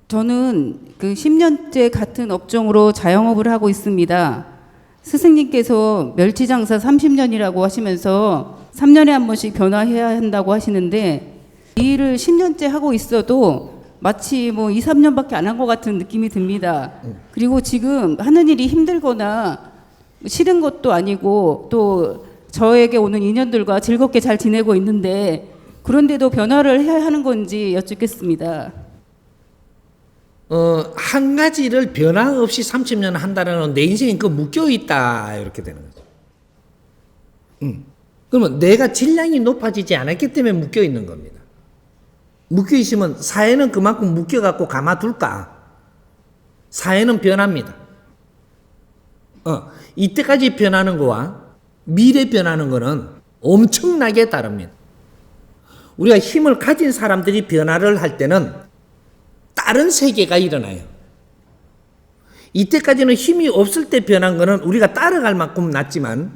저는 그 10년째 같은 업종으로 자영업을 하고 있습니다. 스승님께서 멸치 장사 30년이라고 하시면서 3년에 한 번씩 변화해야 한다고 하시는데 이 일을 10년째 하고 있어도 마치 뭐 2, 3년밖에 안 한 것 같은 느낌이 듭니다. 그리고 지금 하는 일이 힘들거나 싫은 것도 아니고 또 저에게 오는 인연들과 즐겁게 잘 지내고 있는데 그런데도 변화를 해야 하는 건지 여쭙겠습니다. 한 가지를 변화 없이 30년 한다는 내 인생이 그 묶여 있다 이렇게 되는 거죠. 그러면 내가 질량이 높아지지 않았기 때문에 묶여 있는 겁니다. 묶여 있으면 사회는 그만큼 묶여 갖고 가만둘까? 사회는 변합니다. 이때까지 변하는 거와 미래 변하는 거는 엄청나게 다릅니다. 우리가 힘을 가진 사람들이 변화를 할 때는 다른 세계가 일어나요. 이때까지는 힘이 없을 때 변한 거는 우리가 따라갈 만큼 났지만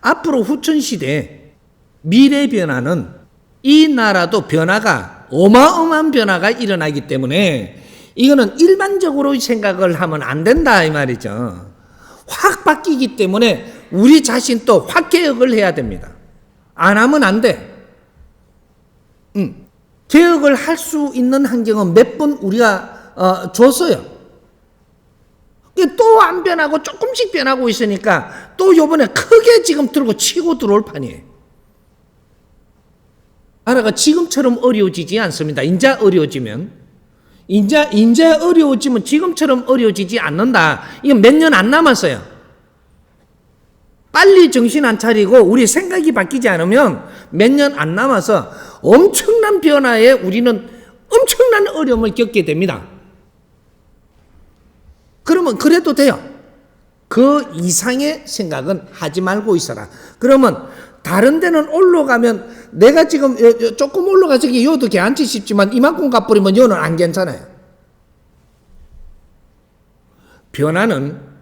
앞으로 후천시대 미래 변화는 이 나라도 변화가 어마어마한 변화가 일어나기 때문에 이거는 일반적으로 생각을 하면 안 된다 이 말이죠. 확 바뀌기 때문에 우리 자신도 확 개혁을 해야 됩니다. 안 하면 안 돼. 개혁을 할 수 있는 환경은 몇 번 우리가 줬어요. 또 안 변하고 조금씩 변하고 있으니까 또 요번에 크게 지금 들고 치고 들어올 판이에요. 나라가 지금처럼 어려워지지 않습니다. 이제 어려워지면 이제 어려워지면 지금처럼 어려워지지 않는다. 이건 몇 년 안 남았어요. 빨리 정신 안 차리고 우리 생각이 바뀌지 않으면 몇 년 안 남아서 엄청난 변화에 우리는 엄청난 어려움을 겪게 됩니다. 그러면 그래도 돼요. 그 이상의 생각은 하지 말고 있어라. 그러면 다른 데는 올라가면 내가 지금 조금 올라가서 여도 괜찮지 싶지만 이만큼 가버리면 여는 안 괜찮아요. 변화는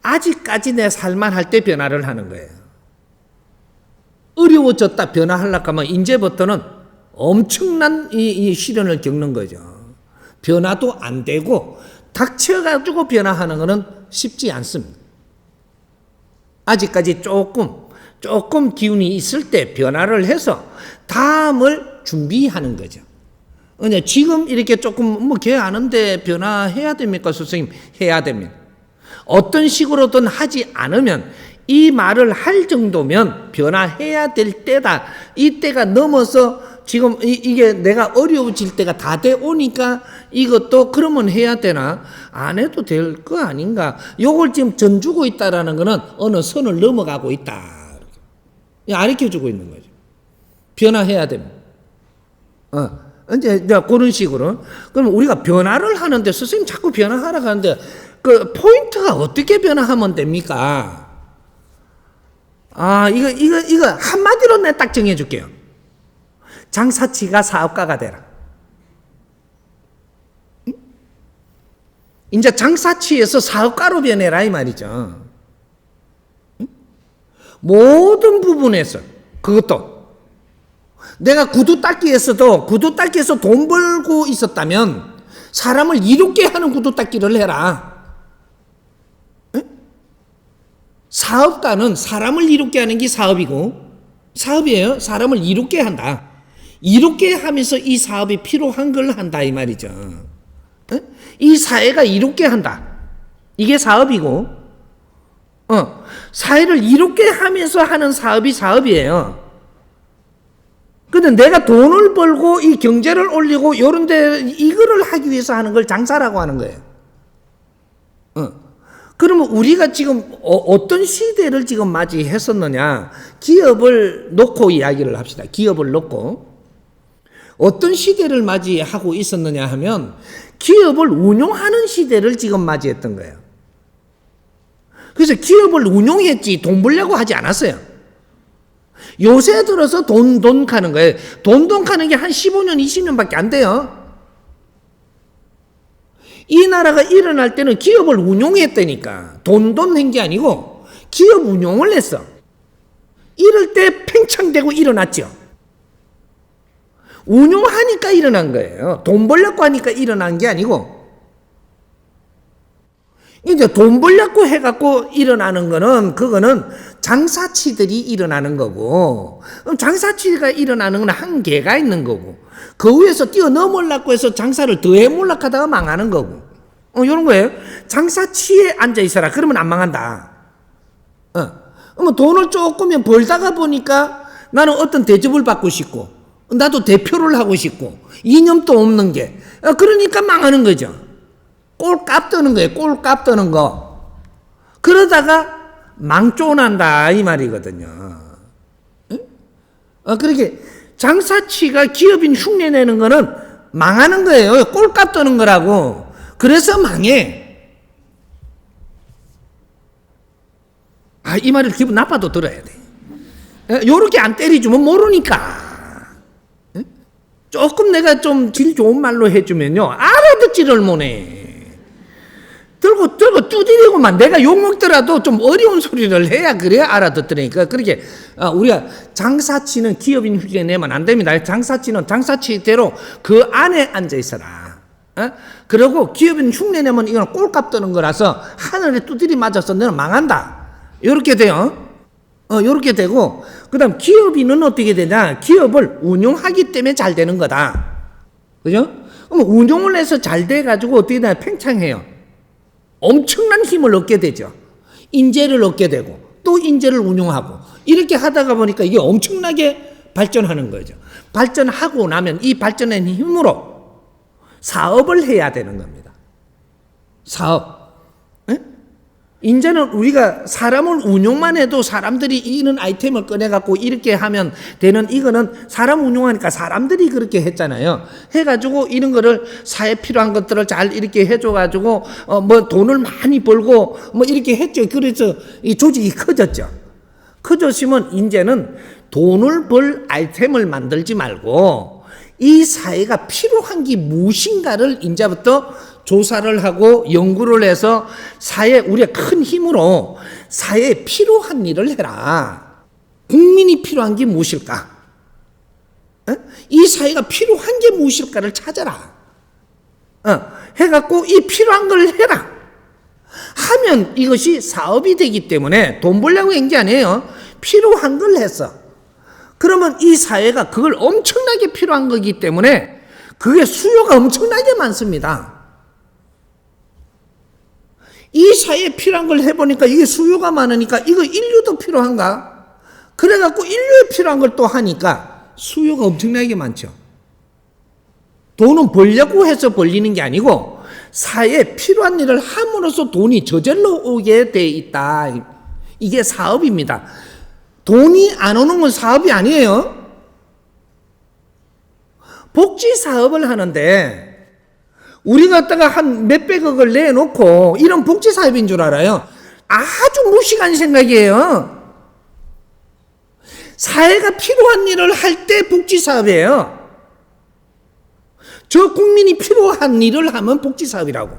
아직까지 내 살만할 때 변화를 하는 거예요. 어려워졌다 변화하려고 하면 이제부터는 엄청난 이 시련을 겪는 거죠. 변화도 안 되고 닥쳐가지고 변화하는 것은 쉽지 않습니다. 아직까지 조금 기운이 있을 때 변화를 해서 다음을 준비하는 거죠. 지금 이렇게 조금 걔하는데 변화해야 됩니까? 선생님 해야 됩니다. 어떤 식으로든 하지 않으면 이 말을 할 정도면 변화해야 될 때다. 이 때가 넘어서 지금 이게 내가 어려워질 때가 다 돼 오니까 이것도 그러면 해야 되나? 안 해도 될 거 아닌가? 요걸 지금 전주고 있다라는 거는 어느 선을 넘어가고 있다. 가르쳐주고 있는 거죠. 변화해야 됩니다. 이제 그런 식으로. 그럼 우리가 변화를 하는데 선생님 자꾸 변화하라고 하는데 그 포인트가 어떻게 변화하면 됩니까? 이거 한마디로 내가 딱 정해줄게요. 장사치가 사업가가 되라. 이제 장사치에서 사업가로 변해라 이 말이죠. 모든 부분에서 그것도 내가 구두 닦기에서도 구두 닦기에서 돈 벌고 있었다면 사람을 이롭게 하는 구두 닦기를 해라. 사업가는 사람을 이롭게 하는 게 사업이에요. 사람을 이롭게 한다. 이롭게 하면서 이 사업이 필요한 걸 한다 이 말이죠. 이 사회가 이롭게 한다. 이게 사업이고 사회를 이롭게 하면서 하는 사업이 사업이에요. 근데 내가 돈을 벌고 이 경제를 올리고 요런데 이거를 하기 위해서 하는 걸 장사라고 하는 거예요. 그러면 우리가 지금 어떤 시대를 지금 맞이했었느냐? 기업을 놓고 이야기를 합시다. 기업을 놓고 어떤 시대를 맞이하고 있었느냐 하면 기업을 운용하는 시대를 지금 맞이했던 거예요. 그래서 기업을 운용했지 돈 벌려고 하지 않았어요. 요새 들어서 돈 가는 거예요. 돈 가는 게 한 15년, 20년밖에 안 돼요. 이 나라가 일어날 때는 기업을 운용했다니까. 돈 한 게 아니고 기업 운용을 했어. 이럴 때 팽창되고 일어났죠. 운용하니까 일어난 거예요. 돈 벌려고 하니까 일어난 게 아니고. 이제 돈 벌려고 해갖고 일어나는 거는, 그거는 장사치들이 일어나는 거고, 장사치가 일어나는 건 한계가 있는 거고, 그 위에서 뛰어넘으려고 해서 장사를 더 해몰락하다가 망하는 거고, 이런 거예요. 장사치에 앉아 있어라. 그러면 안 망한다. 돈을 조금만 벌다가 보니까 나는 어떤 대접을 받고 싶고, 나도 대표를 하고 싶고, 이념도 없는 게, 그러니까 망하는 거죠. 꼴값 떠는 거예요. 꼴값 떠는 거. 그러다가 망조난다 이 말이거든요. 그렇게 장사치가 기업인 흉내내는 거는 망하는 거예요. 꼴값 떠는 거라고. 그래서 망해. 이 말을 기분 나빠도 들어야 돼. 요렇게 안 때려주면 모르니까. 조금 내가 좀 질 좋은 말로 해주면요, 알아듣지를 못해. 들고 두드리고만, 내가 욕먹더라도 좀 어려운 소리를 해야 그래야 알아듣더라니까. 그렇게 우리가 장사치는 기업인 흉내 내면 안 됩니다. 장사치는 장사치대로 그 안에 앉아 있어라. 그리고 기업인 흉내 내면 이건 꼴값 뜨는 거라서 하늘에 두드리 맞아서 너는 망한다. 요렇게 돼요. 요렇게 되고, 그 다음 기업인은 어떻게 되냐? 기업을 운용하기 때문에 잘 되는 거다. 그죠? 그럼 운용을 해서 잘 돼가지고 어떻게 되냐? 팽창해요. 엄청난 힘을 얻게 되죠. 인재를 얻게 되고, 또 인재를 운용하고, 이렇게 하다가 보니까 이게 엄청나게 발전하는 거죠. 발전하고 나면 이 발전한 힘으로 사업을 해야 되는 겁니다. 사업. 이제는 우리가 사람을 운용만 해도 사람들이 이런 아이템을 꺼내갖고 이렇게 하면 되는, 이거는 사람 운용하니까 사람들이 그렇게 했잖아요. 해가지고 이런 거를 사회에 필요한 것들을 잘 이렇게 해줘가지고, 뭐 돈을 많이 벌고 뭐 이렇게 했죠. 그래서 이 조직이 커졌죠. 커졌으면 이제는 돈을 벌 아이템을 만들지 말고 이 사회가 필요한 게 무엇인가를 이제부터 조사를 하고 연구를 해서 우리가 큰 힘으로 사회에 필요한 일을 해라. 국민이 필요한 게 무엇일까? 이 사회가 필요한 게 무엇일까를 찾아라. 해갖고 이 필요한 걸 해라. 하면 이것이 사업이 되기 때문에 돈 벌려고 한 게 아니에요. 필요한 걸 했어. 그러면 이 사회가 그걸 엄청나게 필요한 거기 때문에 그게 수요가 엄청나게 많습니다. 이 사회에 필요한 걸 해보니까 이게 수요가 많으니까 이거 인류도 필요한가? 그래갖고 인류에 필요한 걸 또 하니까 수요가 엄청나게 많죠. 돈은 벌려고 해서 벌리는 게 아니고 사회에 필요한 일을 함으로써 돈이 저절로 오게 돼 있다. 이게 사업입니다. 돈이 안 오는 건 사업이 아니에요. 복지 사업을 하는데 우리 갖다가 한 몇백억을 내놓고 이런 복지 사업인 줄 알아요. 아주 무식한 생각이에요. 사회가 필요한 일을 할 때 복지 사업이에요. 저 국민이 필요한 일을 하면 복지 사업이라고.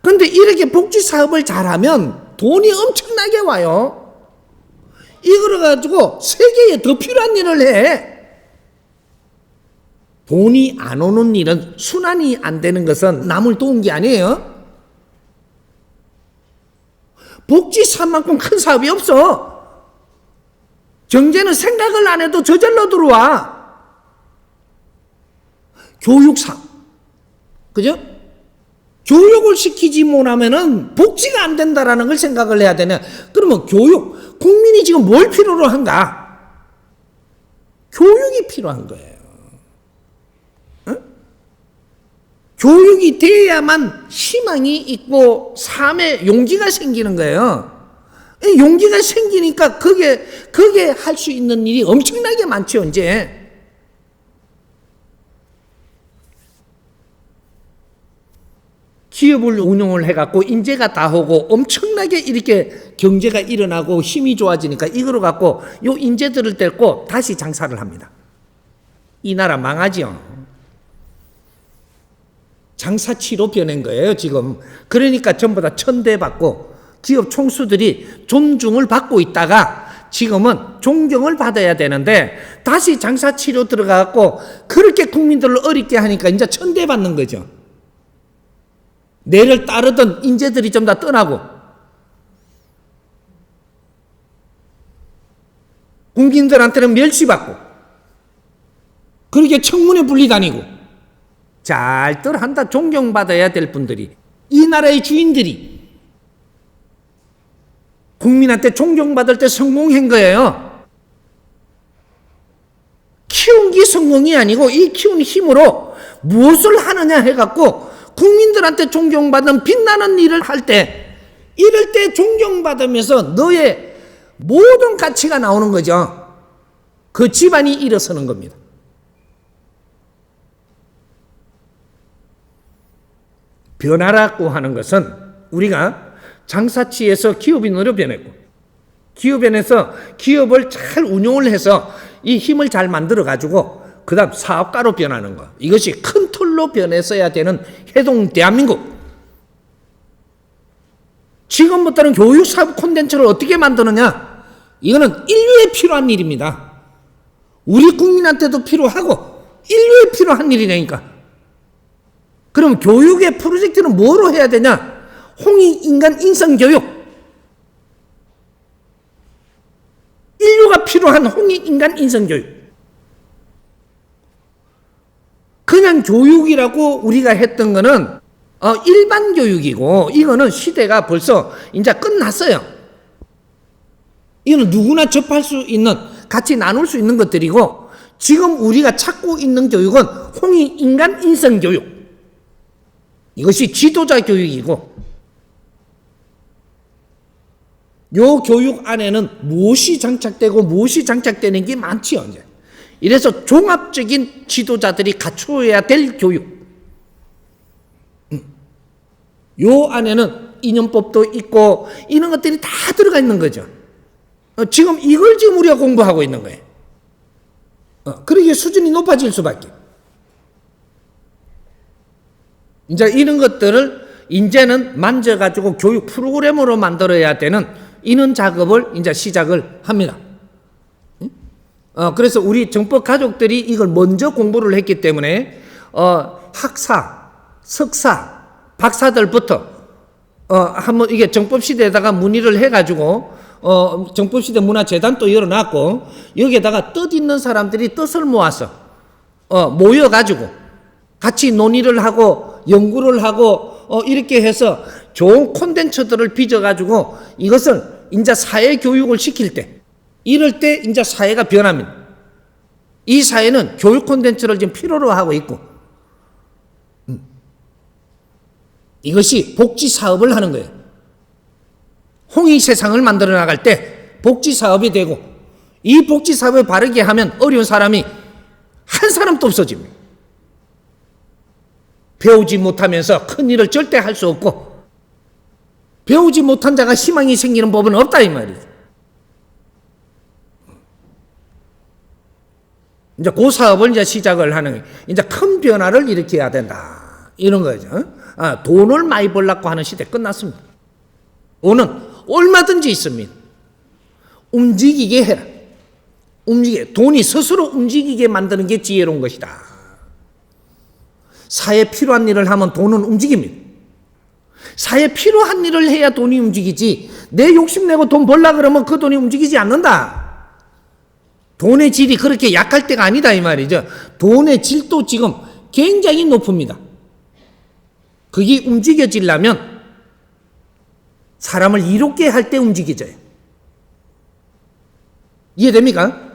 그런데 이렇게 복지 사업을 잘하면 돈이 엄청나게 와요. 이걸 가지고 세계에 더 필요한 일을 해. 돈이 안 오는 일은, 순환이 안 되는 것은 남을 도운 게 아니에요. 복지 사업만큼 큰 사업이 없어. 경제는 생각을 안 해도 저절로 들어와. 교육 사업. 그죠? 교육을 시키지 못하면은 복지가 안 된다라는 걸 생각을 해야 되네. 그러면 교육, 국민이 지금 뭘 필요로 한가? 교육이 필요한 거예요. 교육이 돼야만 희망이 있고 삶에 용기가 생기는 거예요. 용기가 생기니까 그게 할 수 있는 일이 엄청나게 많죠, 이제. 기업을 운영을 해갖고 인재가 다 오고 엄청나게 이렇게 경제가 일어나고 힘이 좋아지니까 이거로 갖고 요 인재들을 데리고 다시 장사를 합니다. 이 나라 망하죠. 장사치로 변한 거예요, 지금. 그러니까 전부 다 천대받고 기업 총수들이 존중을 받고 있다가 지금은 존경을 받아야 되는데 다시 장사치로 들어가갖고 그렇게 국민들을 어렵게 하니까 이제 천대받는 거죠. 내를 따르던 인재들이 좀 다 떠나고 국민들한테는 멸시받고 그렇게 청문회 분리다니고 잘들 한다. 존경받아야 될 분들이, 이 나라의 주인들이 국민한테 존경받을 때 성공한 거예요. 키운 게 성공이 아니고 이 키운 힘으로 무엇을 하느냐 해갖고 국민들한테 존경받는 빛나는 일을 할 때, 이럴 때 존경받으면서 너의 모든 가치가 나오는 거죠. 그 집안이 일어서는 겁니다. 변화라고 하는 것은 우리가 장사치에서 기업인으로 변했고, 기업인에서 기업을 잘 운용을 해서 이 힘을 잘 만들어 가지고 그 다음 사업가로 변하는 것, 이것이 큰 틀로 변했어야 되는 해동 대한민국. 지금부터는 교육사업 콘텐츠를 어떻게 만드느냐, 이거는 인류에 필요한 일입니다. 우리 국민한테도 필요하고 인류에 필요한 일이니까. 그럼 교육의 프로젝트는 뭐로 해야 되냐? 홍익인간 인성교육. 인류가 필요한 홍익인간 인성교육. 그냥 교육이라고 우리가 했던 거는 일반 교육이고, 이거는 시대가 벌써 이제 끝났어요. 이거는 누구나 접할 수 있는, 같이 나눌 수 있는 것들이고, 지금 우리가 찾고 있는 교육은 홍익인간 인성교육. 이것이 지도자 교육이고, 요 교육 안에는 무엇이 장착되고 무엇이 장착되는 게 많지요, 이제. 이래서 종합적인 지도자들이 갖추어야 될 교육. 요 안에는 이념법도 있고 이런 것들이 다 들어가 있는 거죠. 지금 이걸 지금 우리가 공부하고 있는 거예요. 그러기에 수준이 높아질 수밖에. 이제 이런 것들을 이제는 만져가지고 교육 프로그램으로 만들어야 되는 이런 작업을 이제 시작을 합니다. 그래서 우리 정법 가족들이 이걸 먼저 공부를 했기 때문에 학사, 석사, 박사들부터 한번 이게 정법시대에다가 문의를 해가지고 정법시대 문화재단도 열어놨고, 여기에다가 뜻 있는 사람들이 뜻을 모아서 모여가지고 같이 논의를 하고 연구를 하고 이렇게 해서 좋은 콘텐츠들을 빚어가지고 이것을 이제 사회 교육을 시킬 때, 이럴 때 이제 사회가 변합니다. 이 사회는 교육 콘텐츠를 지금 필요로 하고 있고, 이것이 복지 사업을 하는 거예요. 홍익 세상을 만들어 나갈 때 복지 사업이 되고, 이 복지 사업을 바르게 하면 어려운 사람이 한 사람도 없어집니다. 배우지 못하면서 큰 일을 절대 할 수 없고, 배우지 못한 자가 희망이 생기는 법은 없다, 이 말이죠. 이제 그 사업을 이제 시작을 하는 거예요. 이제 큰 변화를 일으켜야 된다, 이런 거죠. 돈을 많이 벌라고 하는 시대 끝났습니다. 돈은 얼마든지 있습니다. 움직이게 해라. 돈이 스스로 움직이게 만드는 게 지혜로운 것이다. 사회에 필요한 일을 하면 돈은 움직입니다. 사회에 필요한 일을 해야 돈이 움직이지, 내 욕심내고 돈 벌라 그러면 그 돈이 움직이지 않는다. 돈의 질이 그렇게 약할 때가 아니다, 이 말이죠. 돈의 질도 지금 굉장히 높습니다. 그게 움직여지려면 사람을 이롭게 할 때 움직여져요. 이해됩니까?